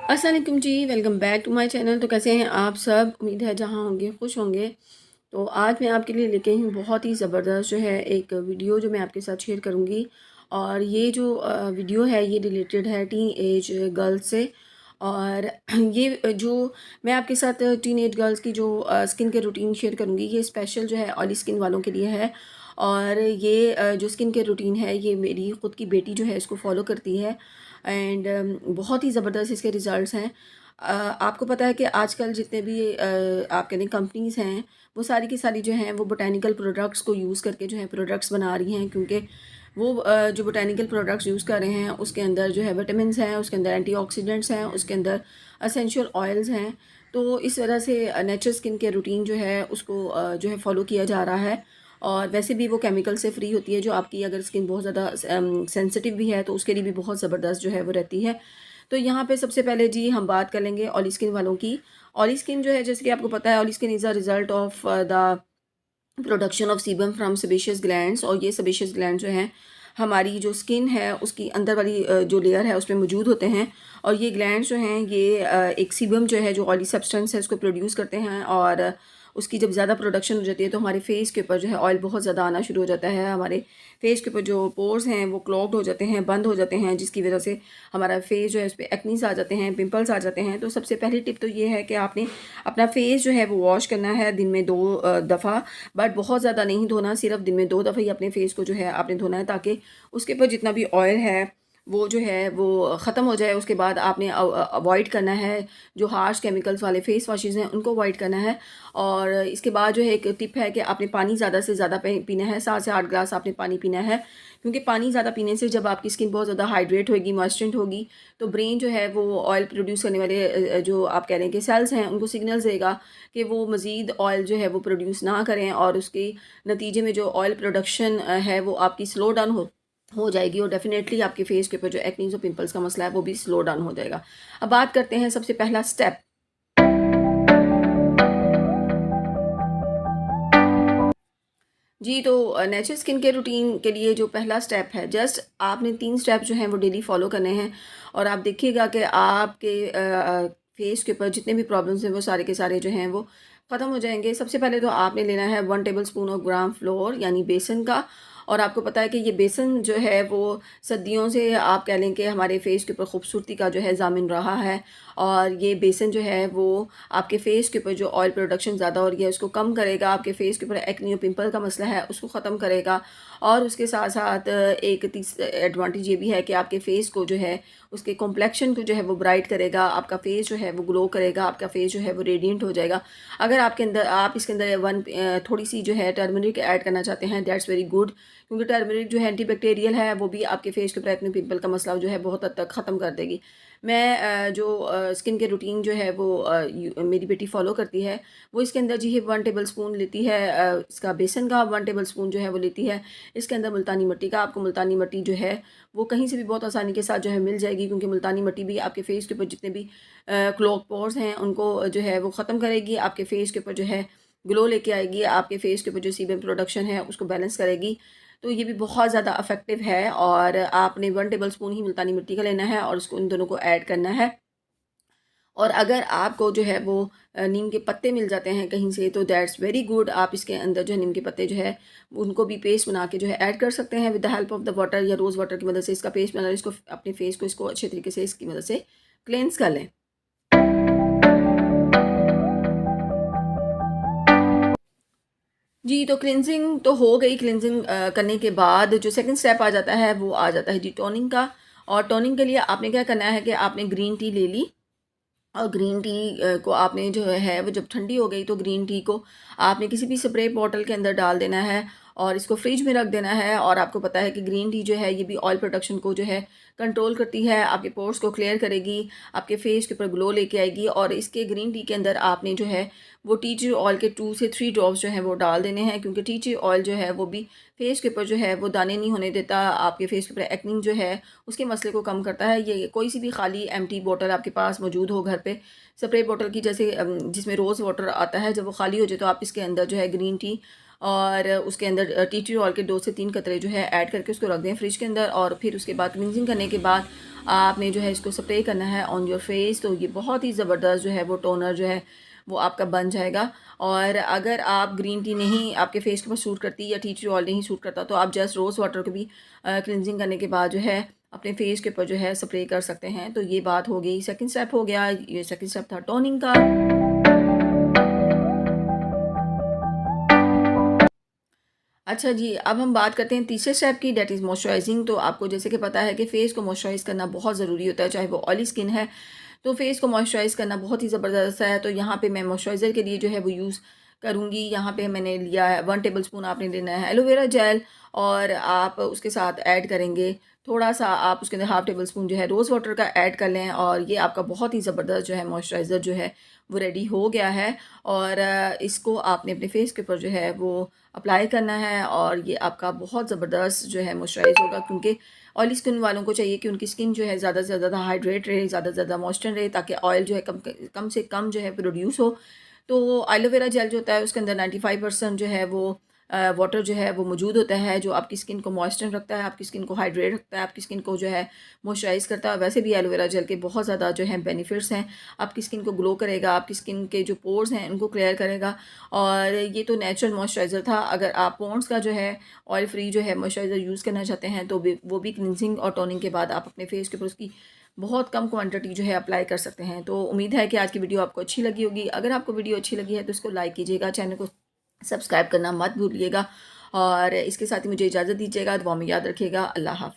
अस्सलाम वालेकुम जी, welcome back to my channel. तो कैसे हैं आप सब? उम्मीद है जहाँ होंगे खुश होंगे। तो आज मैं आपके लिए लेके आई हूँ बहुत ही ज़बरदस्त जो है एक वीडियो जो मैं आपके साथ शेयर करूँगी। और ये जो वीडियो है ये रिलेटेड है टीन एज गर्ल्स से। और ये जो मैं आपके साथ टीन एज गर्ल्स की जो स्किन के रूटीन शेयर करूँगी ये स्पेशल जो है ऑयली स्किन वालों के लिए है। और ये जो स्किन के रूटीन है ये मेरी ख़ुद की बेटी जो है इसको फॉलो करती है। एंड बहुत ही ज़बरदस्त इसके रिज़ल्ट्स हैं। आपको पता है कि आजकल जितने भी आप कह दें कंपनीज़ हैं वो सारी की सारी जो हैं वो बोटैनिकल प्रोडक्ट्स को यूज़ करके जो है प्रोडक्ट्स बना रही हैं, क्योंकि वो जो बोटैनिकल प्रोडक्ट्स यूज़ कर रहे हैं उसके अंदर जो है विटामिन्स हैं, उसके अंदर एंटीऑक्सीडेंट्स हैं, उसके अंदर एसेंशियल ऑयल्स हैं। तो इस वजह से नेचुरल स्किन केयर रूटीन जो है उसको जो है फ़ॉलो किया जा रहा है। और वैसे भी वो केमिकल से फ्री होती है, जो आपकी अगर स्किन बहुत ज़्यादा सेंसिटिव भी है तो उसके लिए भी बहुत ज़बरदस्त जो है वो रहती है। तो यहाँ पे सबसे पहले जी हम बात कर लेंगे ऑयली स्किन वालों की। ऑयली स्किन जो है जैसे कि आपको पता है oily skin is a result of the production of sebum from sebaceous glands. और ये सेबेशियस ग्लैंड जो हैं हमारी जो स्किन है उसकी अंदर वाली जो लेयर है उसमें मौजूद होते हैं। और ये ग्लैंड्स जो हैं ये एक सीबम जो है जो ऑयली सब्सटेंस है उसको प्रोड्यूस करते हैं। और उसकी जब ज़्यादा प्रोडक्शन हो जाती है तो हमारे फेस के ऊपर जो है ऑयल बहुत ज़्यादा आना शुरू हो जाता है। हमारे फेस के ऊपर जो पोर्स हैं वो क्लॉग्ड हो जाते हैं, बंद हो जाते हैं, जिसकी वजह से हमारा फेस जो है उस पर एक्नीस आ जाते हैं, पिंपल्स आ जाते हैं। तो सबसे पहली टिप तो ये है कि आपने अपना फेस जो है वो वॉश करना है दिन में 2 दफ़ा। बट बहुत ज़्यादा नहीं धोना, सिर्फ दिन में 2 दफ़ा ही अपने फेस को जो है आपने धोना है, ताकि उसके ऊपर जितना भी ऑयल है वो जो है वो ख़त्म हो जाए। उसके बाद आपने अवॉइड करना है जो हार्श केमिकल्स वाले फेस वॉशेज़ हैं उनको अवॉइड करना है। और इसके बाद जो है एक टिप है कि आपने पानी ज़्यादा से ज़्यादा पीना है, 7 से 8 ग्लास आपने पानी पीना है। क्योंकि पानी ज़्यादा पीने से जब आपकी स्किन बहुत ज़्यादा हाइड्रेट होगी, मॉइस्चर होगी, तो ब्रेन जो है वो ऑयल प्रोड्यूस करने वाले जो आप कह रहे हैं कि सेल्स हैं उनको सिग्नल्स देगा कि वो मज़ीद ऑयल जो है वो प्रोड्यूस ना करें। और उसके नतीजे में जो ऑयल प्रोडक्शन है वो आपकी स्लो डाउन हो जाएगी। और डेफिनेटली आपके फेस के ऊपर जो एक्नीज और पिंपल्स का मसला है वो भी स्लो डाउन हो जाएगा। अब बात करते हैं सबसे पहला स्टेप। जी, तो नेचुरल स्किन केयर रूटीन के लिए जो पहला स्टेप है, जस्ट आपने 3 स्टेप जो हैं वो डेली फॉलो करने हैं। और आप देखिएगा कि आपके फेस के ऊपर जितने भी प्रॉब्लम्स हैं वो सारे के सारे जो हैं वो ख़त्म हो जाएंगे। सबसे पहले तो आपने लेना है 1 table spoon of gram floor यानी बेसन का। और आपको पता है कि ये बेसन जो है वो सदियों से आप कह लें कि हमारे फेस के ऊपर खूबसूरती का जो है ज़ामिन रहा है। और ये बेसन जो है वो आपके फेस के ऊपर जो ऑयल प्रोडक्शन ज़्यादा हो रही है उसको कम करेगा, आपके फेस के ऊपर एक्ने और पिंपल का मसला है उसको ख़त्म करेगा। और उसके साथ साथ एक तीसरा एडवांटेज ये भी है कि आपके फेस को जो है उसके कॉम्प्लेक्शन को जो है वो ब्राइट करेगा, आपका फेस जो है वो ग्लो करेगा, आपका फेस जो है वो रेडिएंट हो जाएगा। अगर आपके अंदर आप इसके अंदर थोड़ी सी जो है टर्मरिक ऐड करना चाहते हैं, दैट्स वेरी गुड। क्योंकि टर्मरिक जो है एंटीबैक्टीरियल है वो भी आपके फेस के ऊपर एक्ने पिंपल का मसला जो है बहुत हद तक ख़त्म कर देगी। मैं जो स्किन के रूटीन जो है वो मेरी बेटी फॉलो करती है, वो इसके अंदर जी 1 टेबल स्पून लेती है इसका बेसन का, 1 टेबल स्पून जो है वो लेती है इसके अंदर मुल्तानी मिट्टी का। आपको मुल्तानी मिट्टी जो है वो कहीं से भी बहुत आसानी के साथ जो है मिल जाएगी, क्योंकि मुल्तानी मिट्टी भी आपके फेस के ऊपर जितने भी क्लॉग पोर्स हैं उनको जो है वो ख़त्म करेगी, आपके फेस के ऊपर जो है ग्लो लेके आएगी, आपके फेस के ऊपर जो सीबम प्रोडक्शन है उसको बैलेंस करेगी। तो ये भी बहुत ज़्यादा इफ़ेक्टिव है। और आपने 1 टेबल स्पून ही मुल्तानी मिट्टी का लेना है और उसको इन दोनों को ऐड करना है। और अगर आपको जो है वो नीम के पत्ते मिल जाते हैं कहीं से तो दैट्स वेरी गुड। आप इसके अंदर जो है नीम के पत्ते जो है उनको भी पेस्ट बना के जो है ऐड कर सकते हैं with the help of the water या रोज़ वाटर की मदद से इसका पेस्ट बना, इसको अपने फेस को इसको अच्छे तरीके से इसकी मदद से क्लेंस कर लें। जी, तो क्लींजिंग तो हो गई। क्लींजिंग करने के बाद जो सेकंड स्टेप आ जाता है वो आ जाता है जी टोनिंग का। और टोनिंग के लिए आपने क्या करना है कि आपने ग्रीन टी ले ली। और ग्रीन टी को आपने जो है वो जब ठंडी हो गई तो ग्रीन टी को आपने किसी भी स्प्रे बॉटल के अंदर डाल देना है और इसको फ्रिज में रख देना है। और आपको पता है कि ग्रीन टी जो है ये भी ऑयल प्रोडक्शन को जो है कंट्रोल करती है, आपके पोर्स को क्लियर करेगी, आपके फेस के ऊपर ग्लो लेके आएगी। और इसके ग्रीन टी के अंदर आपने जो है वो टी ट्री ऑयल के 2 से 3 ड्रॉप्स जो है वो डाल देने हैं, क्योंकि टी ट्री ऑयल जो है वो भी फेस के ऊपर जो है वो दाने नहीं होने देता, आपके फेस के ऊपर एक्निंग जो है उसके मसले को कम करता है। ये कोई सी भी खाली एम्प्टी बोतल आपके पास मौजूद हो घर पे, स्प्रे बोतल की, जैसे जिसमें रोज़ वाटर आता है, जब वो खाली हो जाए तो आप इसके अंदर जो है ग्रीन टी और उसके अंदर टी ट्री ऑयल के 2 से 3 कतरे जो है ऐड करके उसको रख दें फ्रिज के अंदर। और फिर उसके बाद क्लिनजिंग करने के बाद आपने जो है इसको स्प्रे करना है ऑन योर फेस। तो ये बहुत ही ज़बरदस्त जो है वो टोनर जो है वो आपका बन जाएगा। और अगर आप ग्रीन टी नहीं आपके फेस के ऊपर सूट करती या टी ट्री ऑयल नहीं सूट करता तो आप जस्ट रोज़ वाटर को भी क्लिनजिंग करने के बाद जो है अपने फेस के ऊपर जो है स्प्रे कर सकते हैं। तो ये बात हो गई, सेकंड स्टेप हो गया। ये सेकंड स्टेप था टोनिंग का। अच्छा जी, अब हम बात करते हैं तीसरे स्टेप की, डेट इज़ मॉइस्चराइजिंग। तो आपको जैसे कि पता है कि फ़ेस को मॉइस्चराइज़ करना बहुत ज़रूरी होता है, चाहे वो ऑयली स्किन है तो फेस को मॉइस्चराइज़ करना बहुत ही ज़बरदस्त है। तो यहाँ पे मैं मॉइस्चराइज़र के लिए जो है वो यूज़ करूँगी। यहाँ पे मैंने लिया है 1 टेबलस्पून, आपने लेना है एलोवेरा जेल और आप उसके साथ ऐड करेंगे थोड़ा-सा, आप उसके अंदर हाफ़ टेबलस्पून जो है रोज़ वाटर का ऐड कर लें। और ये आपका बहुत ही ज़बरदस्त जो है मॉइस्चराइज़र जो है वो रेडी हो गया है। और इसको आपने अपने फेस के ऊपर जो है वो अप्लाई करना है और ये आपका बहुत ज़बरदस्त जो है मॉइस्चराइज़ होगा। क्योंकि ऑयली स्किन वालों को चाहिए कि उनकी स्किन जो है ज़्यादा से ज़्यादा हाइड्रेट रहे, ज़्यादा से ज़्यादा मॉइस्चर रहे, ताकि ऑयल जो है कम से कम जो है प्रोड्यूस हो। तो एलोवेरा जेल जो होता है उसके अंदर 95% जो है वो वाटर जो है वो मौजूद होता है, जो आपकी स्किन को मॉइस्चर रखता है, आपकी स्किन को हाइड्रेट रखता है, आपकी स्किन को जो है मॉइस्चराइज़ करता है। वैसे भी एलोवेरा जेल के बहुत ज़्यादा जो है बेनिफिट्स हैं। आपकी स्किन को ग्लो करेगा, आपकी स्किन के जो पोर्स हैं उनको क्लियर करेगा। और ये तो नेचुरल मॉइस्चराइज़र था। अगर आप पॉन्ड्स का जो है ऑयल फ्री जो है मॉइस्चराइज़र यूज़ करना चाहते हैं तो वो भी क्लिनजिंग और टोनिंग के बाद आप अपने फेस के ऊपर उसकी बहुत कम क्वांटिटी जो है अप्लाई कर सकते हैं। तो उम्मीद है कि आज की वीडियो आपको अच्छी लगी होगी। अगर आपको वीडियो अच्छी लगी है तो इसको लाइक कीजिएगा, चैनल को सब्सक्राइब करना मत भूलिएगा और इसके साथ ही मुझे इजाज़त दीजिएगा। दुआ में याद रखिएगा। अल्लाह हाफ़िज़।